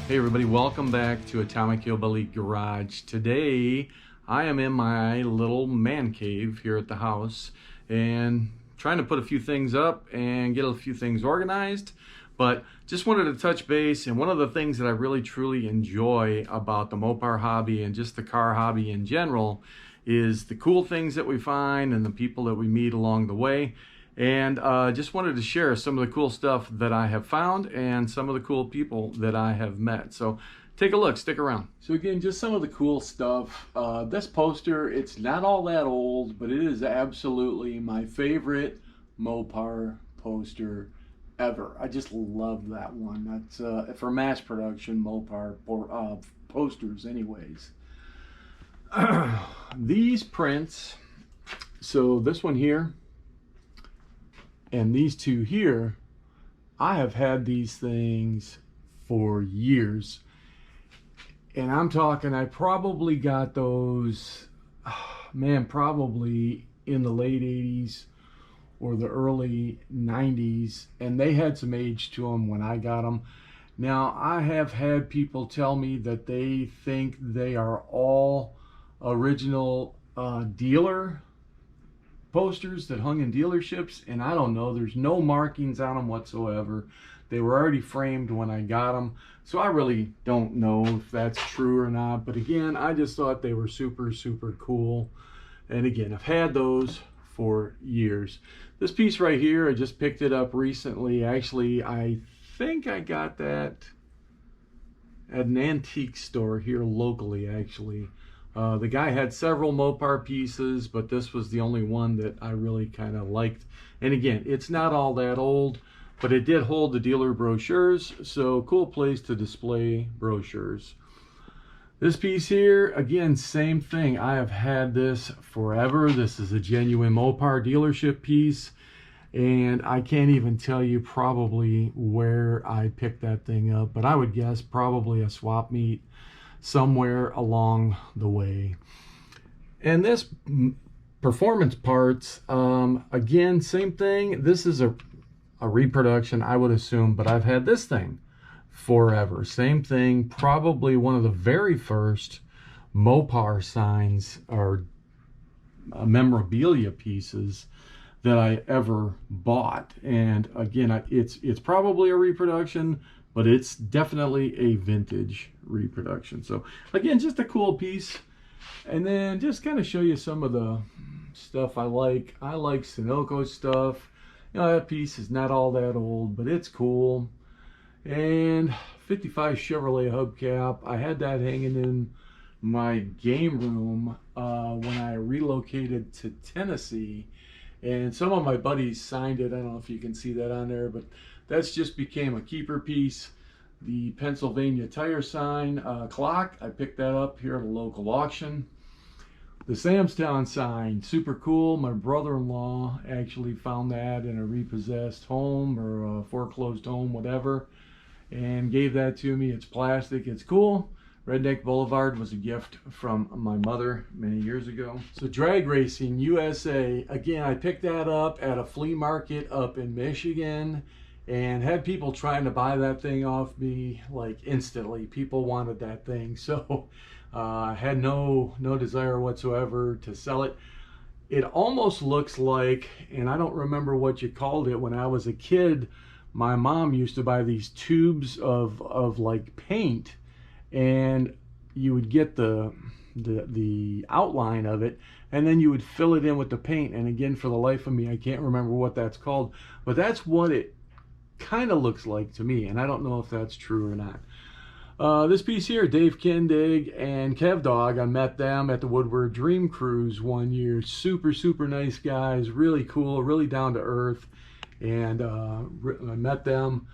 Hey everybody, welcome back to Atomic Hillbilly Garage. Today I am in my little man cave here at the house and trying to put a few things up and get a few things organized, but just wanted to touch base. And one of the things that I really truly enjoy about the Mopar hobby and just the car hobby in general is the cool things that we find and the people that we meet along the way. And just wanted to share some of the cool stuff that I have found and some of the cool people that I have met. So take a look, stick around. So again, just some of the cool stuff. This poster, it's not all that old, but it is absolutely my favorite Mopar poster ever. I just love that one. That's for mass production Mopar posters anyways. These prints, so this one here, and these two here, I have had these things for years. And I'm talking, I probably got those, probably in the late 80s or the early 90s. And they had some age to them when I got them. Now, I have had people tell me that they think they are all original dealer posters that hung in dealerships, and I don't know, there's no markings on them whatsoever. They were already framed when I got them, so I really don't know if that's true or not. But again, I just thought they were super cool, and again, I've had those for years. This piece right here, I just picked it up recently. Actually, I think I got that at an antique store here locally, actually. The guy had several Mopar pieces, but this was the only one that I really kind of liked. And again, it's not all that old, but it did hold the dealer brochures, so cool place to display brochures. This piece here, again, same thing. I have had this forever. This is a genuine Mopar dealership piece, and I can't even tell you probably where I picked that thing up, but I would guess probably a swap meet somewhere along the way. And this performance parts, again, same thing. This is a reproduction, I would assume, but I've had this thing forever. Same thing, probably one of the very first Mopar signs or memorabilia pieces that I ever bought. And again, it's probably a reproduction, but it's definitely a vintage reproduction. So again, just a cool piece. And then just kind of show you some of the stuff I like. I like Sunoco stuff. You know, that piece is not all that old, but it's cool. And 55 Chevrolet hubcap. I had that hanging in my game room when I relocated to Tennessee. And some of my buddies signed it. I don't know if you can see that on there, but that's just became a keeper piece. The Pennsylvania tire sign clock, I picked that up here at a local auction. The Samstown sign, super cool. My brother-in-law actually found that in a repossessed home or a foreclosed home, whatever, and gave that to me. It's plastic, it's cool. Redneck Boulevard was a gift from my mother many years ago. So Drag Racing USA, again, I picked that up at a flea market up in Michigan and had people trying to buy that thing off me like instantly. People wanted that thing, so I had no desire whatsoever to sell it. It almost looks like, and I don't remember what you called it when I was a kid, my mom used to buy these tubes of like paint, and you would get the outline of it, and then you would fill it in with the paint. And again, for the life of me, I can't remember what that's called, but that's what it kind of looks like to me, and I don't know if that's true or not. This piece here, Dave Kindig and Kev Dog, I met them at the Woodward Dream Cruise one year. Super nice guys, really cool, really down to earth. And I met them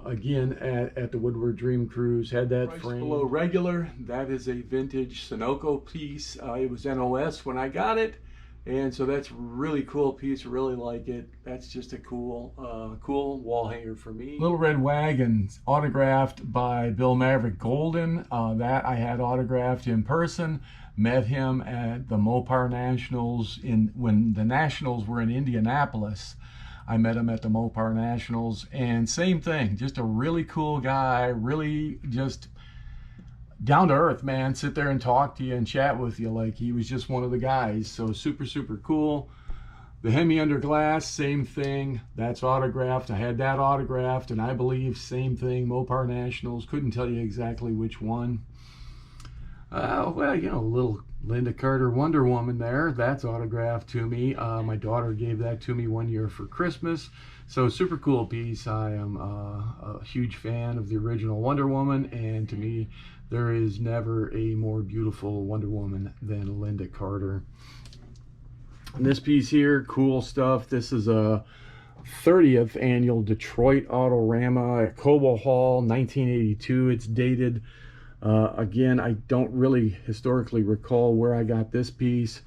again at the Woodward Dream Cruise. Had that price frame below regular. That is a vintage Sunoco piece. It was NOS when I got it, and so that's a really cool piece. Really like it. That's just a cool wall hanger for me. Little Red Wagon, autographed by Bill Maverick Golden. That I had autographed in person. Met him at the Mopar Nationals when the Nationals were in Indianapolis. I met him at the Mopar Nationals, and same thing, just a really cool guy, really just down to earth, man. Sit there and talk to you and chat with you like he was just one of the guys. So super, super cool. The Hemi under glass, same thing. That's autographed. I had that autographed, and I believe same thing. Mopar Nationals. Couldn't tell you exactly which one. Well, you know, little Linda Carter Wonder Woman there. That's autographed to me. My daughter gave that to me one year for Christmas. So super cool piece. I am a huge fan of the original Wonder Woman, and to me, there is never a more beautiful Wonder Woman than Linda Carter. And this piece here, cool stuff. This is a 30th annual Detroit Autorama at Cobo Hall, 1982. It's dated. Again, I don't really historically recall where I got this piece,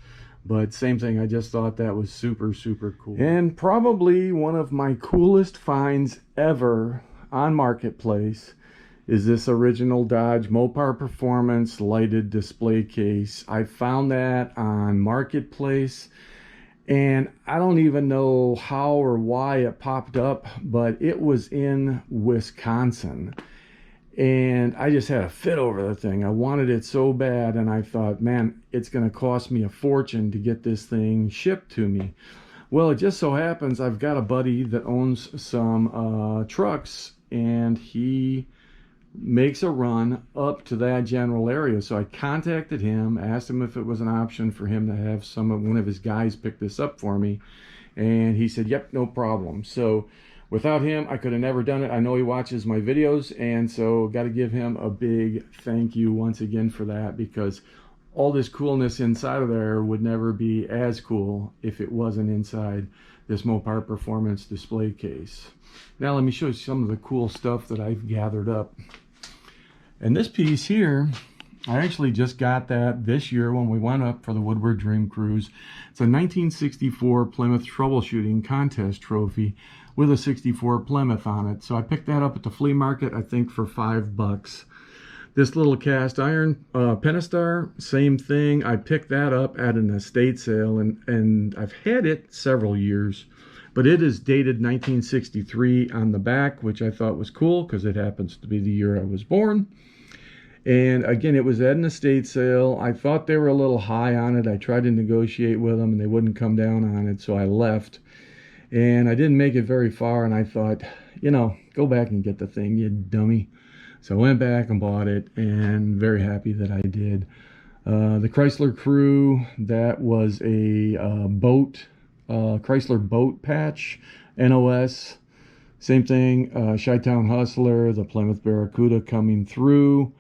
but same thing. I just thought that was super, super cool. And probably one of my coolest finds ever on Marketplace is this original Dodge Mopar Performance lighted display case. I found that on Marketplace, and I don't even know how or why it popped up, but it was in Wisconsin. And I just had a fit over the thing. I wanted it so bad, and I thought, man, it's going to cost me a fortune to get this thing shipped to me. Well, it just so happens I've got a buddy that owns some trucks, and he makes a run up to that general area. So I contacted him, asked him if it was an option for him to have one of his guys pick this up for me, and he said, yep, no problem. So without him, I could have never done it. I know he watches my videos, and so got to give him a big thank you once again for that, because all this coolness inside of there would never be as cool if it wasn't inside this Mopar Performance display case. Now let me show you some of the cool stuff that I've gathered up. And this piece here, I actually just got that this year when we went up for the Woodward Dream Cruise. It's a 1964 Plymouth Troubleshooting Contest Trophy with a 64 Plymouth on it. So I picked that up at the flea market, I think for $5. This little cast iron Pentastar, same thing. I picked that up at an estate sale, and I've had it several years, but it is dated 1963 on the back, which I thought was cool because it happens to be the year I was born. And again, it was at an estate sale. I thought they were a little high on it. I tried to negotiate with them, and they wouldn't come down on it, so I left. And I didn't make it very far, and I thought, you know, go back and get the thing, you dummy. So I went back and bought it, and very happy that I did. The Chrysler Crew, that was a Chrysler boat patch, NOS. Same thing, Chi-Town Hustler, the Plymouth Barracuda coming through.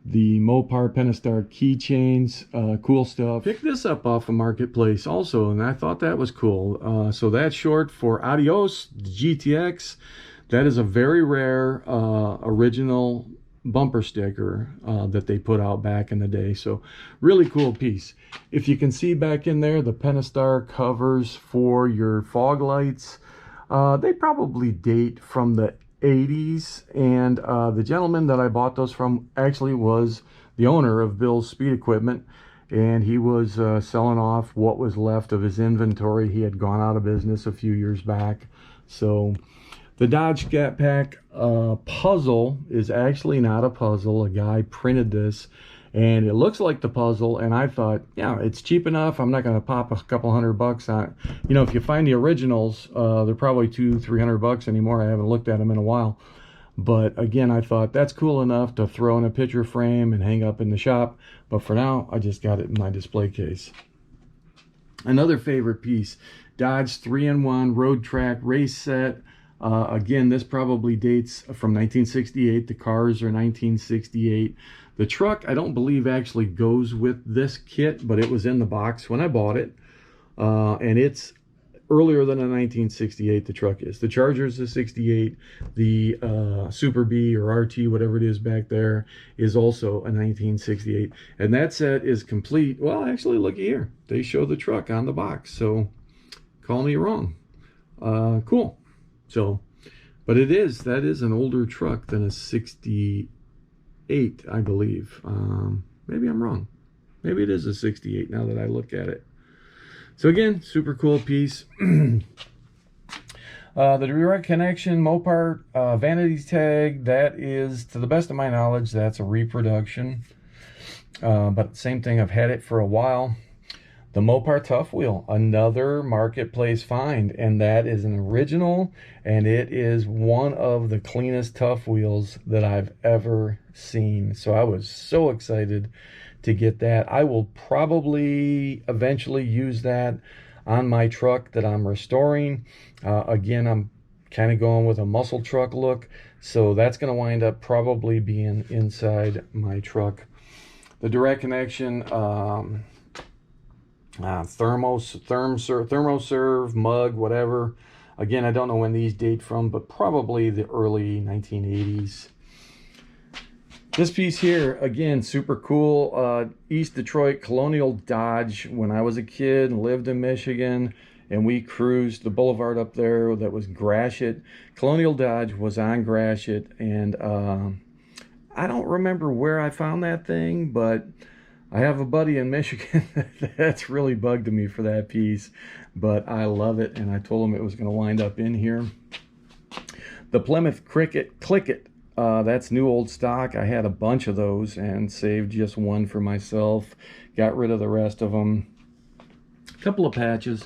The Mopar Pentastar keychains, cool stuff. Picked this up off of Marketplace also, and I thought that was cool. So that's short for Adios, the GTX. That is a very rare original bumper sticker that they put out back in the day. So really cool piece. If you can see back in there, the Pentastar covers for your fog lights, they probably date from the 80s, and the gentleman that I bought those from actually was the owner of Bill's Speed Equipment, and he was selling off what was left of his inventory. He had gone out of business a few years back. So the Dodge Scat Pack puzzle is actually not a puzzle. A guy printed this, and it looks like the puzzle, and I thought, yeah, it's cheap enough. I'm not going to pop a couple $100 on it. You know, if you find the originals, they're probably $200-300 anymore. I haven't looked at them in a while. But again, I thought that's cool enough to throw in a picture frame and hang up in the shop. But for now, I just got it in my display case. Another favorite piece, Dodge 3-in-1 Road Track Race Set. Again, this probably dates from 1968. The cars are 1968. The truck, I don't believe, actually goes with this kit, but it was in the box when I bought it. And it's earlier than a 1968, the truck is. The Charger's a 68. The Super B or RT, whatever it is back there, is also a 1968. And that set is complete. Well, actually, looky here. They show the truck on the box, so call me wrong. Cool. So, but that is an older truck than a 68, I believe. Maybe I'm wrong. Maybe it is a 68 now that I look at it. So again, super cool piece. The direct connection Mopar vanity tag, that is, to the best of my knowledge, that's a reproduction. But same thing, I've had it for a while. The Mopar Tough Wheel, another marketplace find, and that is an original, and it is one of the cleanest Tough Wheels that I've ever seen. So I was so excited to get that. I will probably eventually use that on my truck that I'm restoring. Again, I'm kind of going with a muscle truck look, so that's going to wind up probably being inside my truck. The direct connection thermoserve mug, whatever. Again, I don't know when these date from, but probably the early 1980s. This piece here, again, super cool. East Detroit Colonial Dodge. When I was a kid and lived in Michigan, and we cruised the boulevard up there that was Gratiot. Colonial Dodge was on Gratiot, and I don't remember where I found that thing, but I have a buddy in Michigan that's really bugged me for that piece, but I love it, and I told him it was going to wind up in here. The Plymouth Click-It, that's new old stock. I had a bunch of those and saved just one for myself. Got rid of the rest of them. A couple of patches,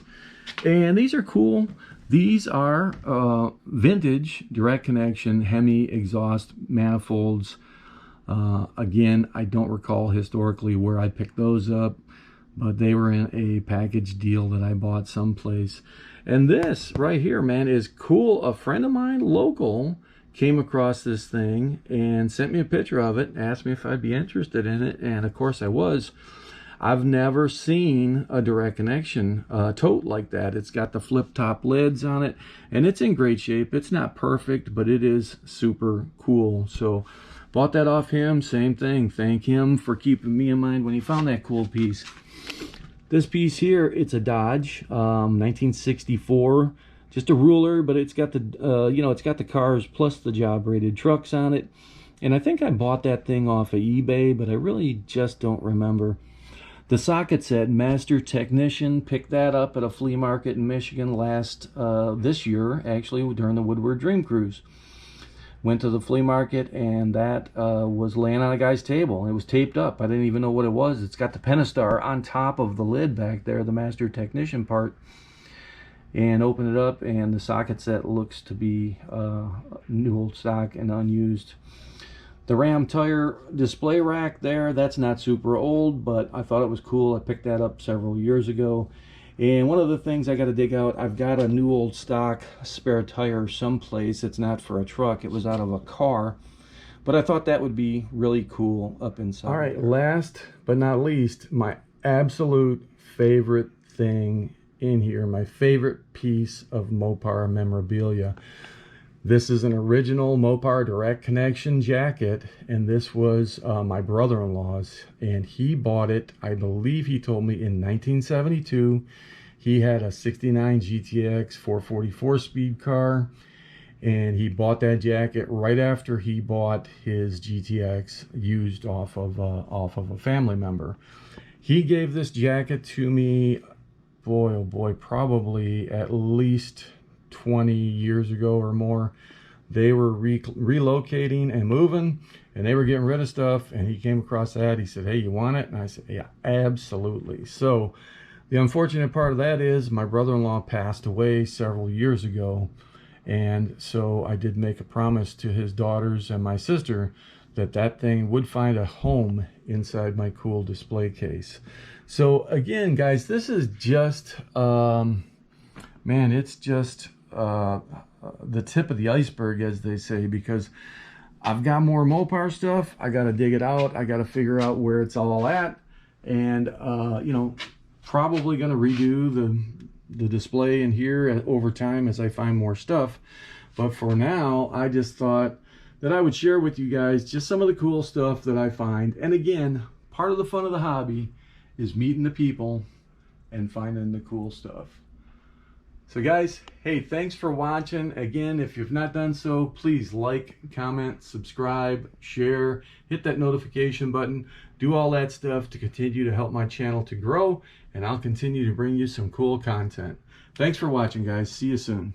and these are cool. These are vintage direct connection Hemi exhaust manifolds. Again, I don't recall historically where I picked those up, but they were in a package deal that I bought someplace. And this right here, man, is cool. A friend of mine, local, came across this thing and sent me a picture of it, asked me if I'd be interested in it, and of course I was. I've never seen a direct connection tote like that. It's got the flip top lids on it, and it's in great shape. It's not perfect, but it is super cool. So bought that off him, same thing. Thank him for keeping me in mind when he found that cool piece. This piece here, it's a Dodge, 1964. Just a ruler, but it's got the, it's got the cars plus the job-rated trucks on it. And I think I bought that thing off of eBay, but I really just don't remember. The socket set, Master Technician, picked that up at a flea market in Michigan this year, actually, during the Woodward Dream Cruise. Went to the flea market, and that was laying on a guy's table. It was taped up. I didn't even know what it was. It's got the Pentastar on top of the lid back there, the Master Technician part. And open it up, and the socket set looks to be new old stock and unused. The Ram tire display rack there, that's not super old, but I thought it was cool. I picked that up several years ago. And one of the things I got to dig out, I've got a new old stock spare tire someplace. It's not for a truck. It was out of a car. But I thought that would be really cool up inside. All right, last but not least, my absolute favorite thing in here, my favorite piece of Mopar memorabilia. This is an original Mopar direct connection jacket, and this was my brother-in-law's, and he bought it, I believe he told me, in 1972. He had a 69 GTX 444 speed car, and he bought that jacket right after he bought his GTX used off of a family member. He gave this jacket to me, boy oh boy, probably at least 20 years ago or more. They were relocating and moving, and they were getting rid of stuff, and he came across that. He said, "Hey, you want it?" And I said, "Yeah, absolutely." So the unfortunate part of that is my brother-in-law passed away several years ago, and so I did make a promise to his daughters and my sister that that thing would find a home inside my cool display case. So again, guys, this is just man, it's just the tip of the iceberg, as they say, because I've got more Mopar stuff. I got to dig it out. I got to figure out where it's all at, and probably going to redo the display in here over time as I find more stuff. But for now, I just thought that I would share with you guys just some of the cool stuff that I find. And again, part of the fun of the hobby is meeting the people and finding the cool stuff. So guys, hey, thanks for watching. Again, if you've not done so, please like, comment, subscribe, share, hit that notification button, do all that stuff to continue to help my channel to grow, and I'll continue to bring you some cool content. Thanks for watching, guys. See you soon.